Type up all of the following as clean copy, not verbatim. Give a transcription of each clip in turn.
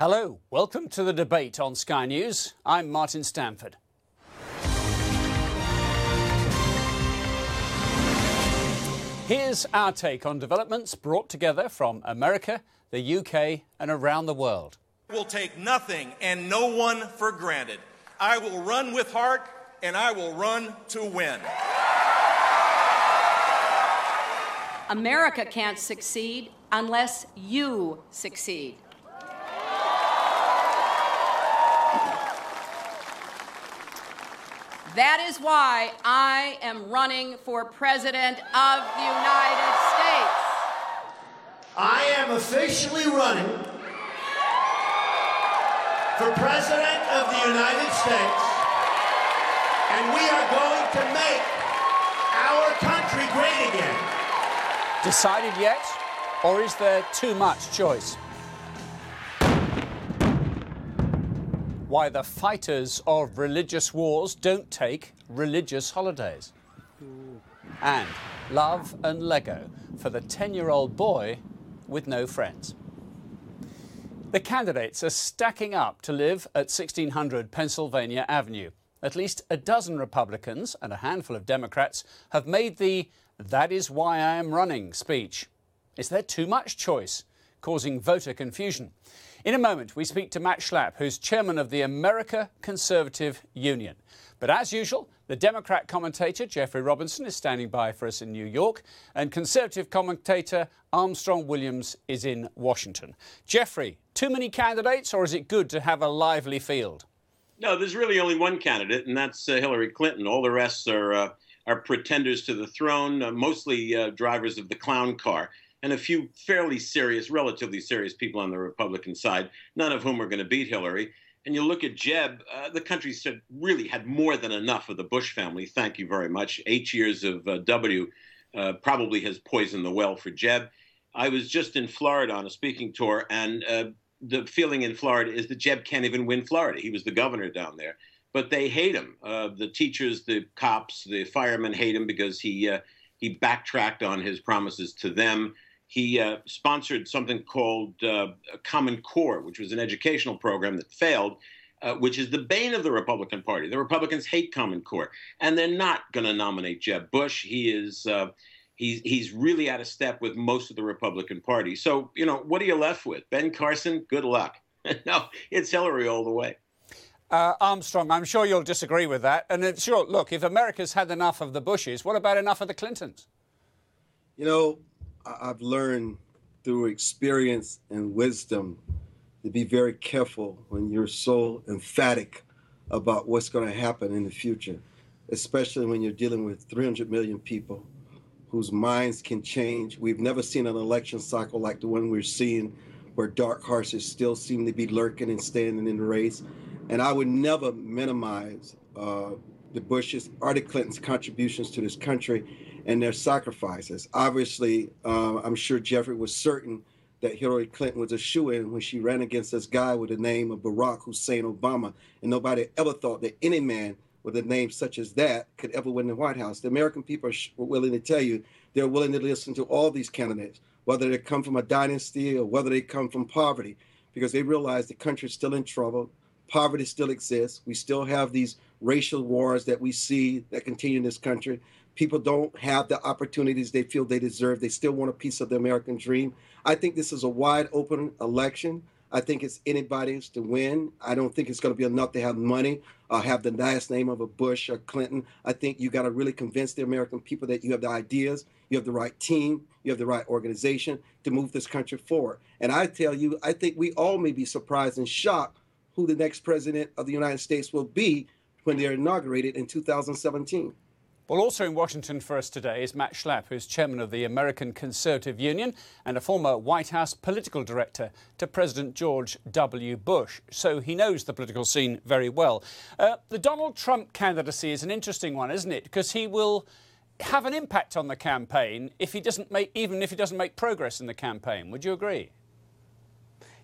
Hello, welcome to the debate on Sky News. I'm Martin Stanford. Here's our take on developments brought together from America, the UK and around the world. I will take nothing and no one for granted. I will run with heart and I will run to win. America can't succeed unless you succeed. That is why I am running for President of the United States. I am officially running for President of the United States, and we are going to make our country great again. Decided yet? Or is there too much choice? Why the fighters of religious wars don't take religious holidays. And love and Lego for the 10-year-old boy with no friends. The candidates are stacking up to live at 1600 Pennsylvania Avenue. At least a dozen Republicans and a handful of Democrats have made the "that is why I am running" speech. Is there too much choice, causing voter confusion? In a moment, we speak to Matt Schlapp, who's chairman of the America Conservative Union. But as usual, the Democrat commentator, Jeffrey Robinson, is standing by for us in New York, and Conservative commentator Armstrong Williams is in Washington. Jeffrey, too many candidates, or is it good to have a lively field? No, there's really only one candidate, and that's Hillary Clinton. All the rest are pretenders to the throne, mostly drivers of the clown car, and a few fairly serious, relatively serious people on the Republican side, none of whom are going to beat Hillary. And you look at Jeb, the country really had more than enough of the Bush family. Thank you very much. 8 years of W probably has poisoned the well for Jeb. I was just in Florida on a speaking tour, and the feeling in Florida is that Jeb can't even win Florida. He was the governor down there. But they hate him. The teachers, the cops, the firemen hate him because he backtracked on his promises to them. He sponsored something called Common Core, which was an educational program that failed, which is the bane of the Republican Party. The Republicans hate Common Core, and they're not going to nominate Jeb Bush. He's really out of step with most of the Republican Party. So, you know, what are you left with? Ben Carson, good luck. No, it's Hillary all the way. Armstrong, I'm sure you'll disagree with that. And sure, look, if America's had enough of the Bushes, what about enough of the Clintons? You know, I've learned through experience and wisdom to be very careful when you're so emphatic about what's going to happen in the future, especially when you're dealing with 300 million people whose minds can change. We've never seen an election cycle like the one we're seeing, where dark horses still seem to be lurking and standing in the race. And I would never minimize the Bushes or the Clintons' contributions to this country and their sacrifices. Obviously, I'm sure Jeffrey was certain that Hillary Clinton was a shoo-in when she ran against this guy with the name of Barack Hussein Obama, and nobody ever thought that any man with a name such as that could ever win the White House. The American people are willing to tell you they're willing to listen to all these candidates, whether they come from a dynasty or whether they come from poverty, because they realize the country's still in trouble. Poverty still exists. We still have these racial wars that we see that continue in this country. People don't have the opportunities they feel they deserve. They still want a piece of the American dream. I think this is a wide open election. I think it's anybody's to win. I don't think it's going to be enough to have money, have the last name of a Bush or Clinton. I think you got to really convince the American people that you have the ideas, you have the right team, you have the right organization to move this country forward. And I tell you, I think we all may be surprised and shocked who the next president of the United States will be when they're inaugurated in 2017. Well, also in Washington for us today is Matt Schlapp, who's chairman of the American Conservative Union and a former White House political director to President George W. Bush. So he knows the political scene very well. The Donald Trump candidacy is an interesting one, isn't it? Because he will have an impact on the campaign even if he doesn't make progress in the campaign. Would you agree?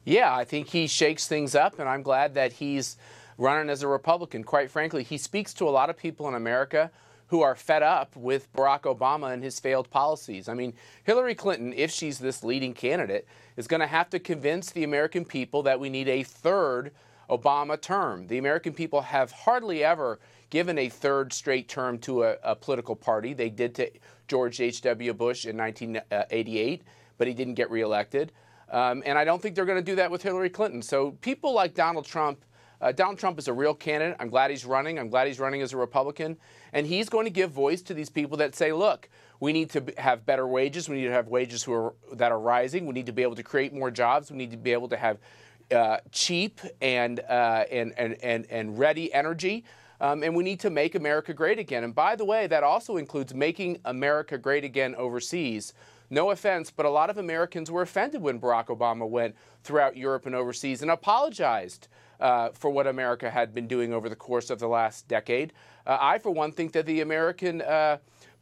Yeah, I think he shakes things up, and I'm glad that he's running as a Republican. Quite frankly, he speaks to a lot of people in America who are fed up with Barack Obama and his failed policies. I mean, Hillary Clinton, if she's this leading candidate, is going to have to convince the American people that we need a third Obama term. The American people have hardly ever given a third straight term to a political party. They did to George H.W. Bush in 1988, but he didn't get reelected. And I don't think they're going to do that with Hillary Clinton. So people like Donald Trump is a real candidate. I'm glad he's running. I'm glad he's running as a Republican. And he's going to give voice to these people that say, look, we need to have better wages. We need to have wages that are rising. We need to be able to create more jobs. We need to be able to have cheap and ready energy. And we need to make America great again. And by the way, that also includes making America great again overseas. No offense, but a lot of Americans were offended when Barack Obama went throughout Europe and overseas and apologized for what America had been doing over the course of the last decade. I, for one, think that the American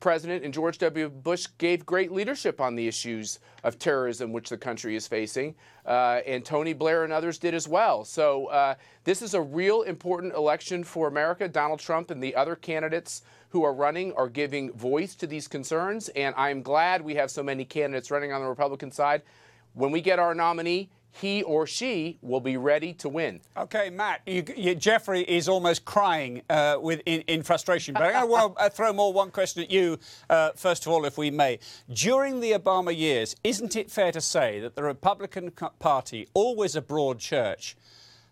president and George W. Bush gave great leadership on the issues of terrorism which the country is facing, and Tony Blair and others did as well. So this is a real important election for America. Donald Trump and the other candidates who are running are giving voice to these concerns, and I'm glad we have so many candidates running on the Republican side. When we get our nominee, he or she will be ready to win. Okay, Matt, Jeffrey is almost crying in frustration. But I want to throw one question at you, first of all, if we may. During the Obama years, isn't it fair to say that the Republican Party, always a broad church,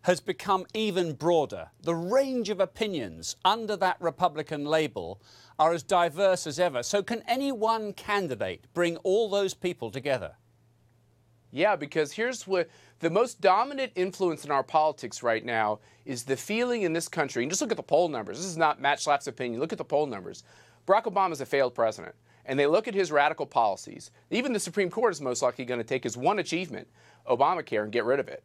has become even broader? The range of opinions under that Republican label are as diverse as ever. So can any one candidate bring all those people together? Yeah, because here's what the most dominant influence in our politics right now is the feeling in this country. And just look at the poll numbers. This is not Matt Schlapp's opinion. Look at the poll numbers. Barack Obama is a failed president. And they look at his radical policies. Even the Supreme Court is most likely going to take as one achievement, Obamacare, and get rid of it.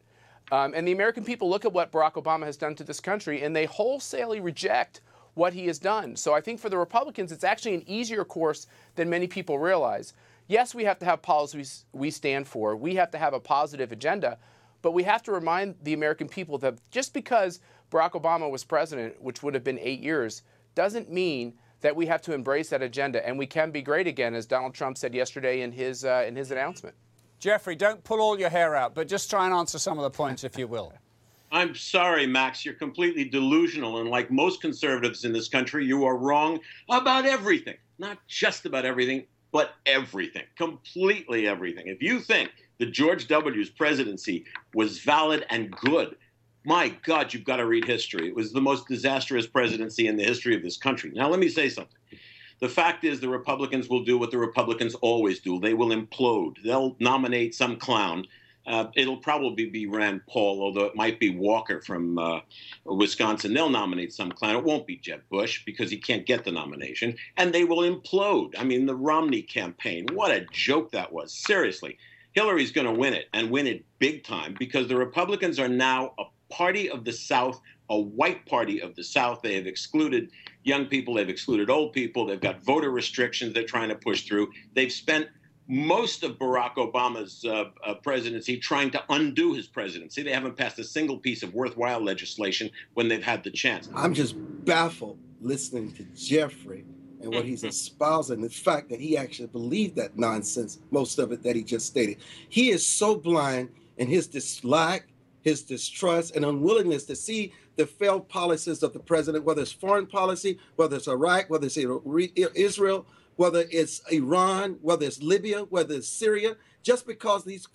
And the American people look at what Barack Obama has done to this country, and they wholesalely reject what he has done. So I think for the Republicans, it's actually an easier course than many people realize. Yes, we have to have policies we stand for. We have to have a positive agenda. But we have to remind the American people that just because Barack Obama was president, which would have been 8 years, doesn't mean that we have to embrace that agenda. And we can be great again, as Donald Trump said yesterday in his announcement. Jeffrey, don't pull all your hair out, but just try and answer some of the points, if you will. I'm sorry, Max, you're completely delusional. And like most conservatives in this country, you are wrong about everything. Not just about everything, but everything, completely everything. If you think that George W.'s presidency was valid and good, my God, you've got to read history. It was the most disastrous presidency in the history of this country. Now, let me say something. The fact is the Republicans will do what the Republicans always do. They will implode. They'll nominate some clown. It'll probably be Rand Paul, although it might be Walker from Wisconsin. They'll nominate some clown. It won't be Jeb Bush because he can't get the nomination. And they will implode. I mean, the Romney campaign, what a joke that was. Seriously, Hillary's going to win it and win it big time because the Republicans are now a party of the South, a white party of the South. They have excluded young people. They've excluded old people. They've got voter restrictions they're trying to push through. They've spent most of Barack Obama's presidency trying to undo his presidency. They haven't passed a single piece of worthwhile legislation when they've had the chance. I'm just baffled listening to Jeffrey and what he's espousing, the fact that he actually believed that nonsense, most of it that he just stated. He is so blind in his dislike, his distrust, and unwillingness to see the failed policies of the president, whether it's foreign policy, whether it's Iraq, whether it's Israel, whether it's Iran, whether it's Libya, whether it's Syria. Just because these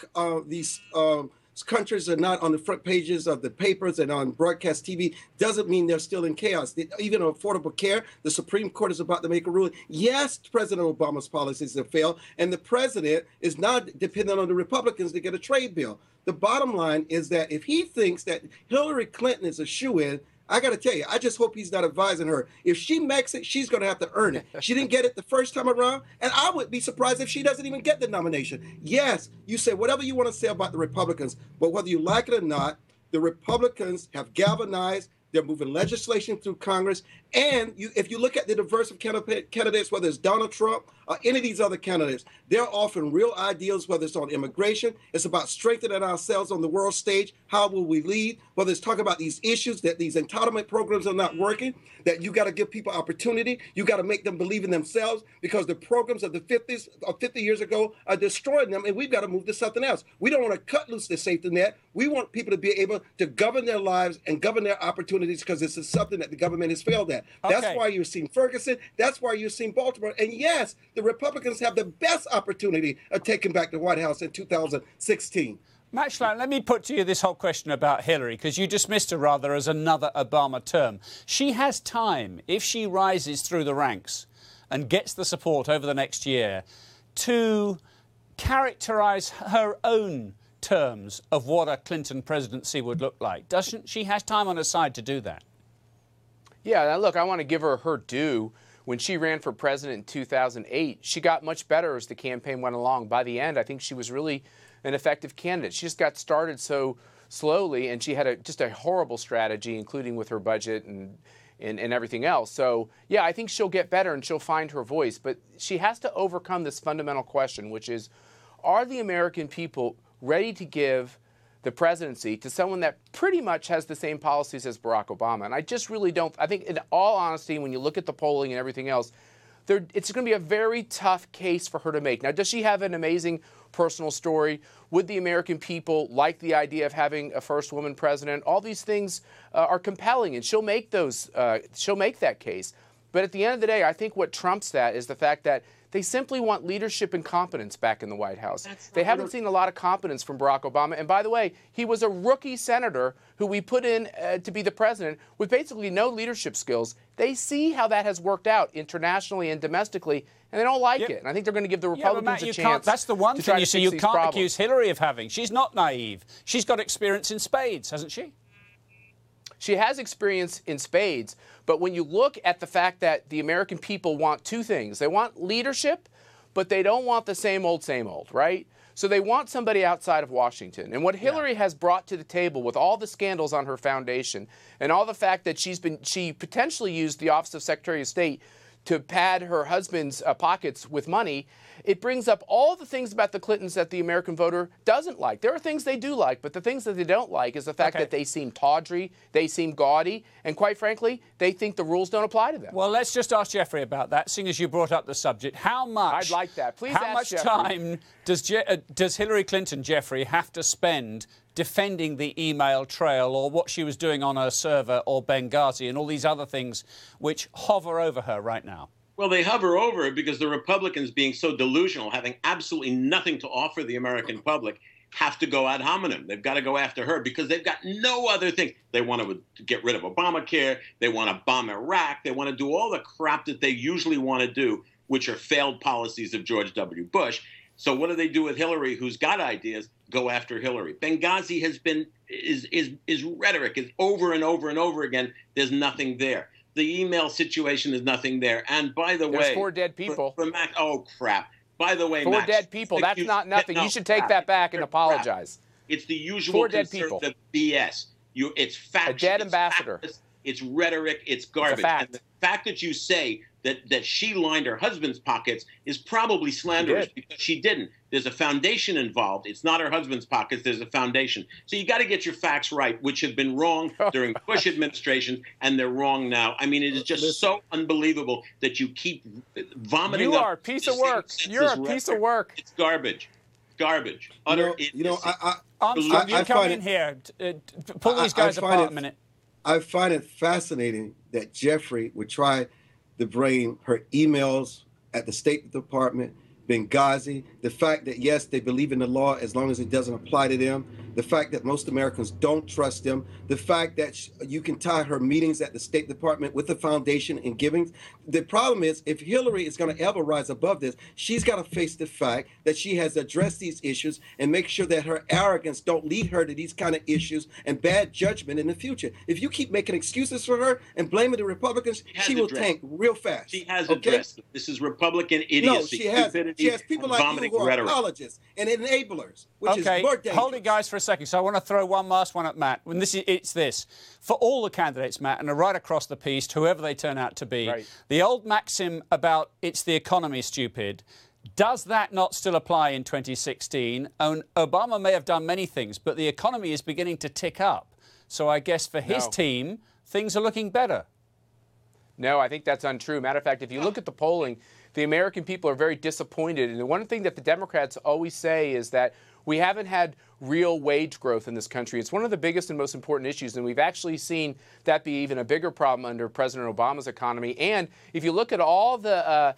countries are not on the front pages of the papers and on broadcast TV doesn't mean they're still in chaos. Even on affordable care, the Supreme Court is about to make a ruling. Yes, President Obama's policies have failed, and the president is not dependent on the Republicans to get a trade bill. The bottom line is that if he thinks that Hillary Clinton is a shoo-in, I got to tell you, I just hope he's not advising her. If she makes it, she's going to have to earn it. She didn't get it the first time around, and I would be surprised if she doesn't even get the nomination. Yes, you say whatever you want to say about the Republicans, but whether you like it or not, the Republicans have galvanized They're moving legislation through Congress. And if you look at the diverse of candidates, whether it's Donald Trump or any of these other candidates, they're offering real ideals, whether it's on immigration, it's about strengthening ourselves on the world stage. How will we lead? Whether it's talking about these issues, that these entitlement programs are not working, that you got to give people opportunity. You got to make them believe in themselves, because the programs of the 50s or 50 years ago are destroying them, and we've got to move to something else. We don't want to cut loose the safety net. We want people to be able to govern their lives and govern their opportunities, because this is something that the government has failed at. Okay. That's why you're seeing Ferguson. That's why you're seeing Baltimore. And yes, the Republicans have the best opportunity of taking back the White House in 2016. Matt Schlapp, let me put to you this whole question about Hillary, because you dismissed her rather as another Obama term. She has time, if she rises through the ranks and gets the support over the next year, to characterise her own terms of what a Clinton presidency would look like. Doesn't she has time on her side to do that? Yeah, now look, I want to give her her due. When she ran for president in 2008, she got much better as the campaign went along. By the end, I think she was really an effective candidate. She just got started so slowly, and she had just a horrible strategy, including with her budget and everything else. So, yeah, I think she'll get better and she'll find her voice. But she has to overcome this fundamental question, which is, are the American people ready to give the presidency to someone that pretty much has the same policies as Barack Obama? And I just really don't. I think, in all honesty, when you look at the polling and everything else, it's going to be a very tough case for her to make. Now, does she have an amazing personal story? Would the American people like the idea of having a first woman president? All these things are compelling, and she'll make those. She'll make that case. But at the end of the day, I think what trumps that is the fact that they simply want leadership and competence back in the White House. They haven't seen a lot of competence from Barack Obama. And by the way, he was a rookie senator who we put in to be the president with basically no leadership skills. They see how that has worked out internationally and domestically, and they don't like it. And I think they're going to give the Republicans a chance. That's the one thing you see you can't problems. accuse Hillary of having. She's not naive. She's got experience in spades, hasn't she? She has experience in spades, but when you look at the fact that the American people want two things, they want leadership, but they don't want the same old, right? So they want somebody outside of Washington. And what Hillary has brought to the table with all the scandals on her foundation and all the fact that she potentially used the Office of Secretary of State to pad her husband's pockets with money, it brings up all the things about the Clintons that the American voter doesn't like. There are things they do like, but the things that they don't like is the fact that they seem tawdry, they seem gaudy, and quite frankly, they think the rules don't apply to them. Well, let's just ask Jeffrey about that, seeing as you brought up the subject. How much... I'd like that. Please how much Jeffrey. Time does Hillary Clinton, Jeffrey, have to spend defending the email trail or what she was doing on her server or Benghazi and all these other things which hover over her right now? Well, they hover over it because the Republicans, being so delusional, having absolutely nothing to offer the American public, have to go ad hominem. They've got to go after her because they've got no other thing. They want to get rid of Obamacare. They want to bomb Iraq. They want to do all the crap that they usually want to do, which are failed policies of George W. Bush. So what do they do with Hillary, who's got ideas? Go after Hillary. Benghazi has been is rhetoric. Is over and over and over again. There's nothing there. The email situation is nothing there. And by the way, there's 4 dead people. Oh crap! By the way, 4 Max, dead people. That's not nothing. You should take that back and apologize. It's the usual 4 dead people. BS. It's fact. A dead ambassador. It's rhetoric. It's garbage. It's a fact. And the fact that you say that she lined her husband's pockets is probably slanderous because she didn't. There's a foundation involved. It's not her husband's pockets. There's a foundation. So you got to get your facts right, which have been wrong during Bush administrations, and they're wrong now. I mean, it is just so unbelievable that you keep vomiting. You are a piece of work. You're a piece of work. It's garbage. Garbage. Utter. Armstrong, you come in here. Pull these guys apart a minute. I find it fascinating that Jeffrey would try to bring her emails at the State Department, Benghazi, the fact that, yes, they believe in the law as long as it doesn't apply to them, the fact that most Americans don't trust them, the fact that you can tie her meetings at the State Department with the foundation and giving. The problem is, if Hillary is going to ever rise above this, she's got to face the fact that she has addressed these issues and make sure that her arrogance don't lead her to these kind of issues and bad judgment in the future. If you keep making excuses for her and blaming the Republicans, she will tank real fast. She has addressed it. This is Republican idiocy. No, she has people like you who are rhetoric. apologists and enablers, which is Okay, more dangerous. hold it, guys, for a second. So I want to throw one last one at Matt. And it's this. For all the candidates, Matt, and right across the piece, whoever they turn out to be, Right. the old maxim about it's the economy, stupid, does that not still apply in 2016? And Obama may have done many things, but the economy is beginning to tick up. So I guess for his team, things are looking better. No, I think that's untrue. Matter of fact, if you look at the polling, the American people are very disappointed. And the one thing that the Democrats always say is that we haven't had real wage growth in this country. It's one of the biggest and most important issues, and we've actually seen that be even a bigger problem under President Obama's economy. And if you look at all of the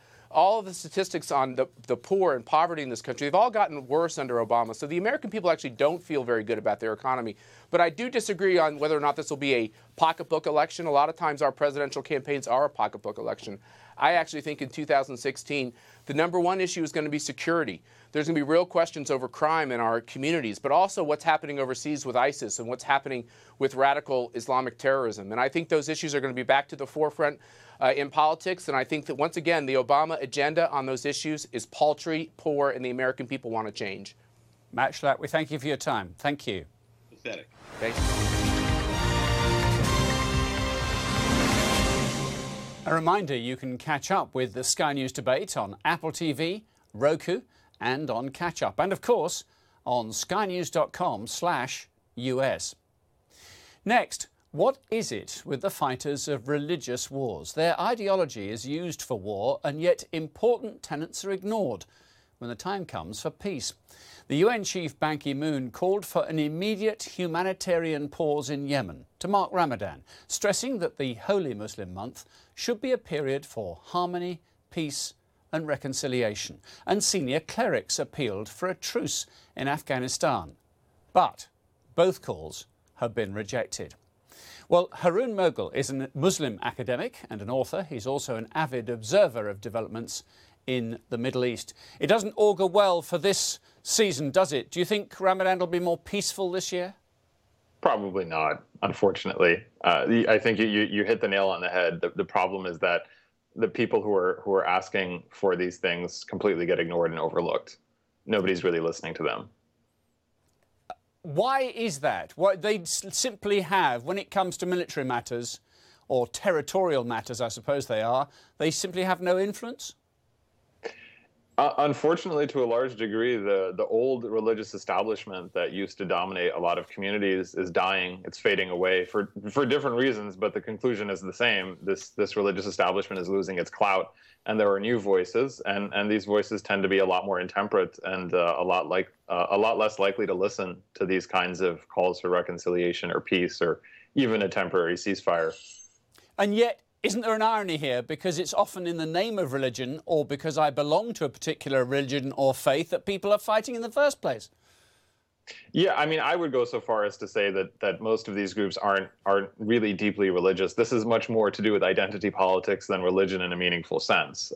statistics on the poor and poverty in this country, they've all gotten worse under Obama. So the American people actually don't feel very good about their economy. But I do disagree on whether or not this will be a pocketbook election. A lot of times our presidential campaigns are a pocketbook election. I actually think in 2016, the number one issue is going to be security. There's going to be real questions over crime in our communities, but also what's happening overseas with ISIS and what's happening with radical Islamic terrorism. And I think those issues are going to be back to the forefront in politics. And I think that, once again, the Obama agenda on those issues is paltry, poor, and the American people want to change. Matt Schlapp, we thank you for your time. Thank you. Pathetic. Thank you. A reminder, you can catch up with the Sky News debate on Apple TV, Roku, and on Catch Up. And, of course, on skynews.com/US. Next, what is it with the fighters of religious wars? Their ideology is used for war, and yet important tenets are ignored when the time comes for peace. The UN chief Ban Ki-moon called for an immediate humanitarian pause in Yemen to mark Ramadan, stressing that the holy Muslim month should be a period for harmony, peace and reconciliation. And senior clerics appealed for a truce in Afghanistan. But both calls have been rejected. Well, Haroon Moghul is a Muslim academic and an author. He's also an avid observer of developments in the Middle East. It doesn't augur well for this season, does it? Do you think Ramadan will be more peaceful this year? Probably not, unfortunately. I think you hit the nail on the head. The problem is that the people who are asking for these things completely get ignored and overlooked. Nobody's really listening to them. Why is that? What they simply have, when it comes to military matters, or territorial matters, I suppose they are, they simply have no influence? Unfortunately, to a large degree, the old religious establishment that used to dominate a lot of communities is dying. It's fading away for different reasons, but the conclusion is the same. This religious establishment is losing its clout, and there are new voices, and these voices tend to be a lot more intemperate and a lot less likely to listen to these kinds of calls for reconciliation or peace or even a temporary ceasefire. And yet, isn't there an irony here? Because it's often in the name of religion or because I belong to a particular religion or faith that people are fighting in the first place. Yeah, I mean, I would go so far as to say that most of these groups aren't really deeply religious. This is much more to do with identity politics than religion in a meaningful sense.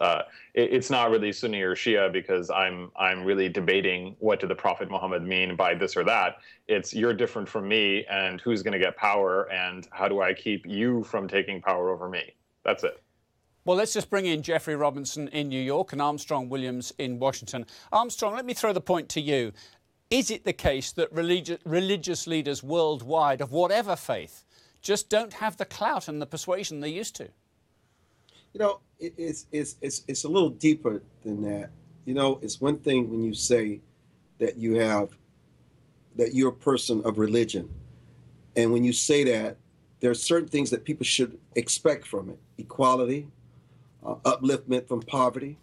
It's not really Sunni or Shia because I'm really debating what did the Prophet Muhammad mean by this or that. It's you're different from me and who's going to get power and how do I keep you from taking power over me? That's it. Well, let's just bring in Jeffrey Robinson in New York and Armstrong Williams in Washington. Armstrong, let me throw the point to you. Is it the case that religious leaders worldwide of whatever faith just don't have the clout and the persuasion they used to? You know, it's a little deeper than that. You know, it's one thing when you say that you're a person of religion. And when you say that, there are certain things that people should expect from it. Equality, upliftment from poverty,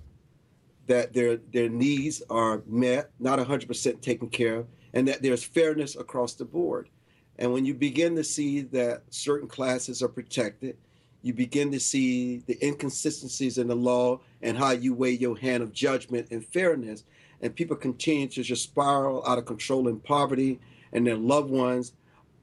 that their needs are met, not 100% taken care of, and that there's fairness across the board. And when you begin to see that certain classes are protected, you begin to see the inconsistencies in the law and how you weigh your hand of judgment and fairness, and people continue to just spiral out of control in poverty and their loved ones,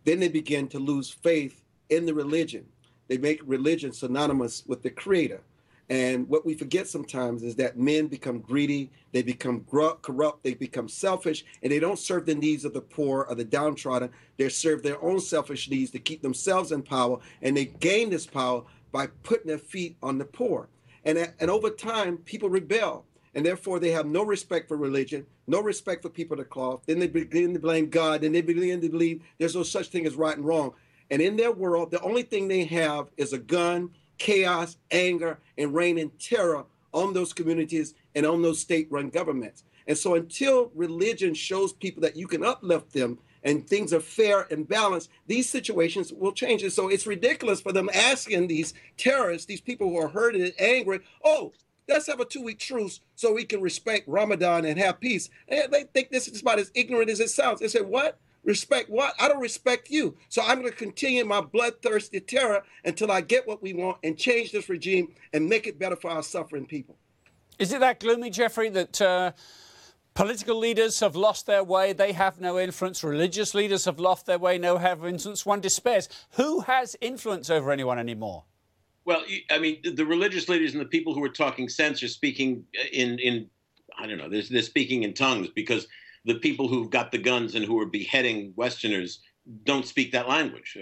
then they begin to lose faith in the religion. They make religion synonymous with the Creator. And what we forget sometimes is that men become greedy, they become corrupt, they become selfish, and they don't serve the needs of the poor or the downtrodden. They serve their own selfish needs to keep themselves in power, and they gain this power by putting their feet on the poor. And over time, people rebel. and therefore they have no respect for religion, no respect for people of the cloth. Then they begin to blame God, and they begin to believe there's no such thing as right and wrong. And in their world, the only thing they have is a gun, chaos, anger, and reigning terror on those communities and on those state-run governments. And so until religion shows people that you can uplift them and things are fair and balanced, these situations will change. And so it's ridiculous for them asking these terrorists, these people who are hurt and angry, oh, let's have a 2-week truce so we can respect Ramadan and have peace. And they think this is about as ignorant as it sounds. They say, what? Respect what? I don't respect you. So I'm going to continue my bloodthirsty terror until I get what we want and change this regime and make it better for our suffering people. Is it that gloomy, Jeffrey, that political leaders have lost their way, they have no influence, religious leaders have lost their way, no have influence? One despairs. Who has influence over anyone anymore? Well, I mean, the religious leaders and the people who are talking sense are speaking in I don't know, they're speaking in tongues, because the people who've got the guns and who are beheading Westerners don't speak that language.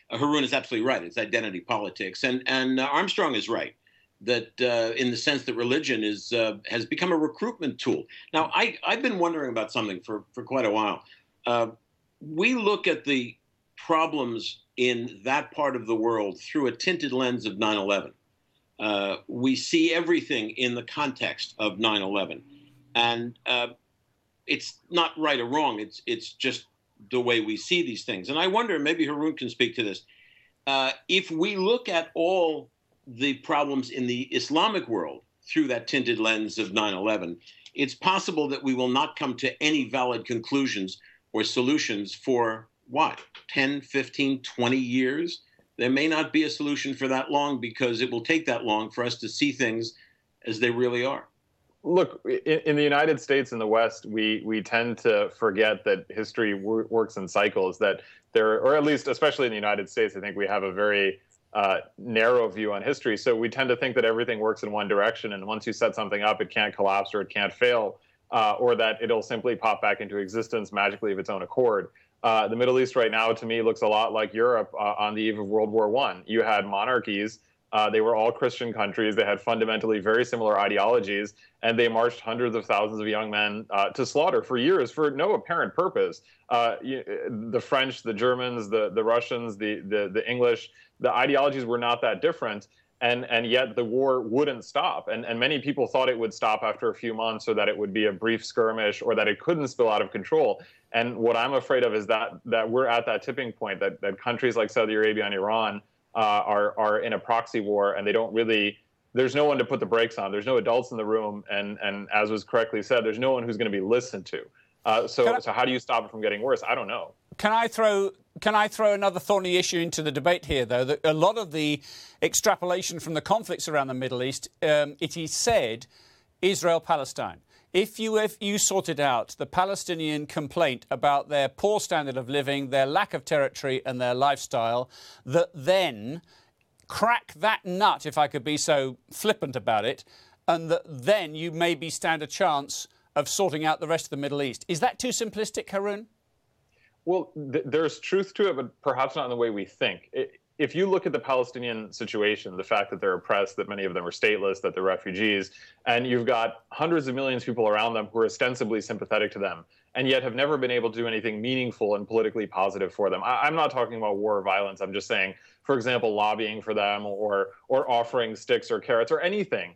Haroon is absolutely right. It's identity politics. And Armstrong is right that in the sense that religion has become a recruitment tool. Now, I've been wondering about something for quite a while. We look at the problems in that part of the world through a tinted lens of 9/11. We see everything in the context of 9/11. And it's not right or wrong. It's just the way we see these things. And I wonder, maybe Haroon can speak to this, if we look at all the problems in the Islamic world through that tinted lens of 9/11, it's possible that we will not come to any valid conclusions or solutions for, what, 10, 15, 20 years? There may not be a solution for that long, because it will take that long for us to see things as they really are. Look, in the United States and the West, we tend to forget that history works in cycles, that there, or at least, especially in the United States, I think we have a very narrow view on history. So we tend to think that everything works in one direction, and once you set something up, it can't collapse or it can't fail, or that it'll simply pop back into existence magically of its own accord. The Middle East right now, to me, looks a lot like Europe on the eve of World War I. You had monarchies. They were all Christian countries. They had fundamentally very similar ideologies, and they marched hundreds of thousands of young men to slaughter for years for no apparent purpose. The French, the Germans, the Russians, the English, the ideologies were not that different, and yet the war wouldn't stop. And many people thought it would stop after a few months, or that it would be a brief skirmish, or that it couldn't spill out of control. And what I'm afraid of is that we're at that tipping point, that countries like Saudi Arabia and Iran are in a proxy war, and they don't really, there's no one to put the brakes on. There's no adults in the room, and as was correctly said, there's no one who's going to be listened to. So how do you stop it from getting worse? I don't know. Can I throw another thorny issue into the debate here, though? That a lot of the extrapolation from the conflicts around the Middle East, it is said, Israel-Palestine. If you sorted out the Palestinian complaint about their poor standard of living, their lack of territory and their lifestyle, that then crack that nut, if I could be so flippant about it, and that then you maybe stand a chance of sorting out the rest of the Middle East. Is that too simplistic, Haroon? Well, there's truth to it, but perhaps not in the way we think. If you look at the Palestinian situation, the fact that they're oppressed, that many of them are stateless, that they're refugees, and you've got hundreds of millions of people around them who are ostensibly sympathetic to them, and yet have never been able to do anything meaningful and politically positive for them. I'm not talking about war or violence. I'm just saying, for example, lobbying for them, or offering sticks or carrots or anything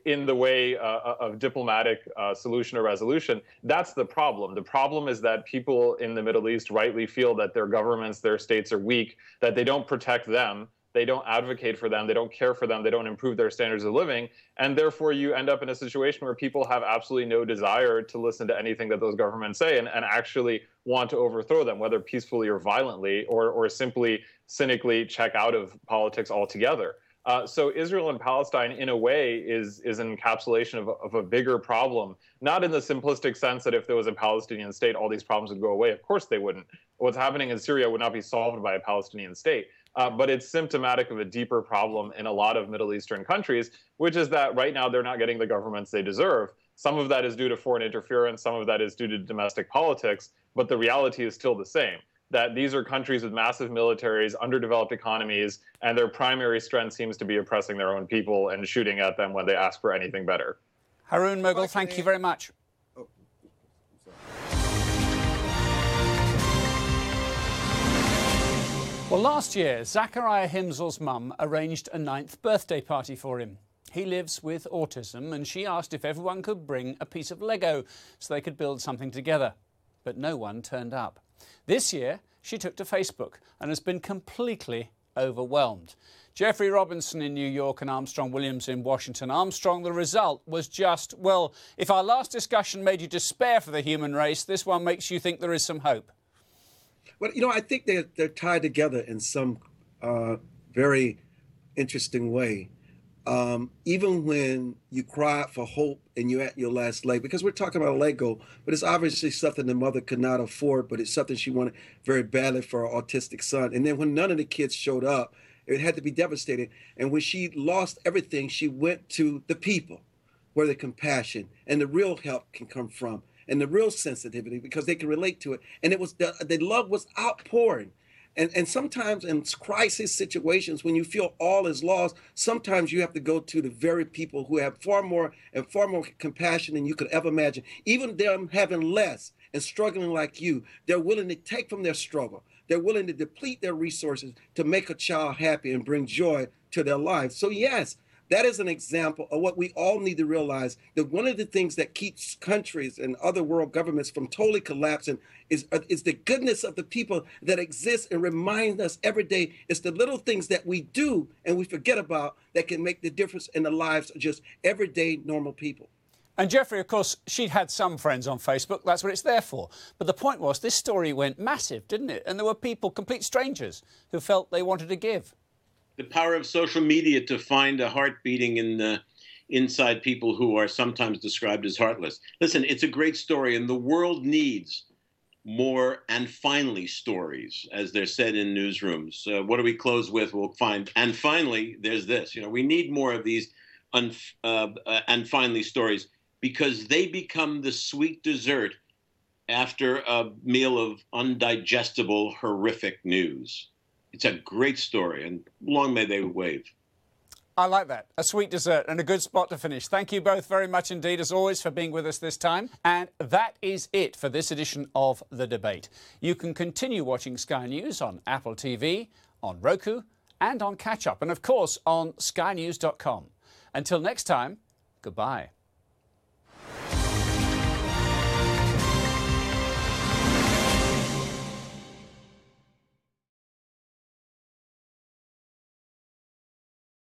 in the way of diplomatic solution or resolution. That's the problem. The problem is that people in the Middle East rightly feel that their governments, their states are weak, that they don't protect them, they don't advocate for them, they don't care for them, they don't improve their standards of living, and therefore you end up in a situation where people have absolutely no desire to listen to anything that those governments say, and actually want to overthrow them, whether peacefully or violently, or simply cynically check out of politics altogether. So Israel and Palestine, in a way, is an encapsulation of a bigger problem, not in the simplistic sense that if there was a Palestinian state, all these problems would go away. Of course they wouldn't. What's happening in Syria would not be solved by a Palestinian state. But it's symptomatic of a deeper problem in a lot of Middle Eastern countries, which is that right now they're not getting the governments they deserve. Some of that is due to foreign interference. Some of that is due to domestic politics. But the reality is still the same, that these are countries with massive militaries, underdeveloped economies, and their primary strength seems to be oppressing their own people and shooting at them when they ask for anything better. Haroon Moghul, thank you very much. Well, last year, Zachariah Himsel's mum arranged a 9th birthday party for him. He lives with autism, and she asked if everyone could bring a piece of Lego so they could build something together. But no one turned up. This year, she took to Facebook and has been completely overwhelmed. Jeffrey Robinson in New York and Armstrong Williams in Washington. Armstrong, the result was just, well, if our last discussion made you despair for the human race, this one makes you think there is some hope. Well, you know, I think they're tied together in some very interesting way. Even when you cry for hope and you're at your last leg, because we're talking about Lego, but it's obviously something the mother could not afford, but it's something she wanted very badly for her autistic son. And then when none of the kids showed up, it had to be devastating. And when she lost everything, she went to the people where the compassion and the real help can come from, and the real sensitivity, because they can relate to it. And it was the love was outpouring. And sometimes in crisis situations, when you feel all is lost, sometimes you have to go to the very people who have far more compassion than you could ever imagine. Even them having less and struggling like you, they're willing to take from their struggle. They're willing to deplete their resources to make a child happy and bring joy to their life. So yes, that is an example of what we all need to realize, that one of the things that keeps countries and other world governments from totally collapsing is the goodness of the people that exist and remind us every day. It's the little things that we do and we forget about that can make the difference in the lives of just everyday normal people. And Jeffrey, of course, she'd had some friends on Facebook. That's what it's there for. But the point was, this story went massive, didn't it? And there were people, complete strangers, who felt they wanted to give. The power of social media to find a heart beating inside people who are sometimes described as heartless. Listen, it's a great story, and the world needs more and finally stories, as they're said in newsrooms. What do we close with? We'll find. And finally, there's this. You know, we need more of these and finally stories, because they become the sweet dessert after a meal of undigestible, horrific news. It's a great story, and long may they wave. I like that. A sweet dessert and a good spot to finish. Thank you both very much indeed, as always, for being with us this time. And that is it for this edition of The Debate. You can continue watching Sky News on Apple TV, on Roku, and on Catch Up, and of course on skynews.com. Until next time, goodbye.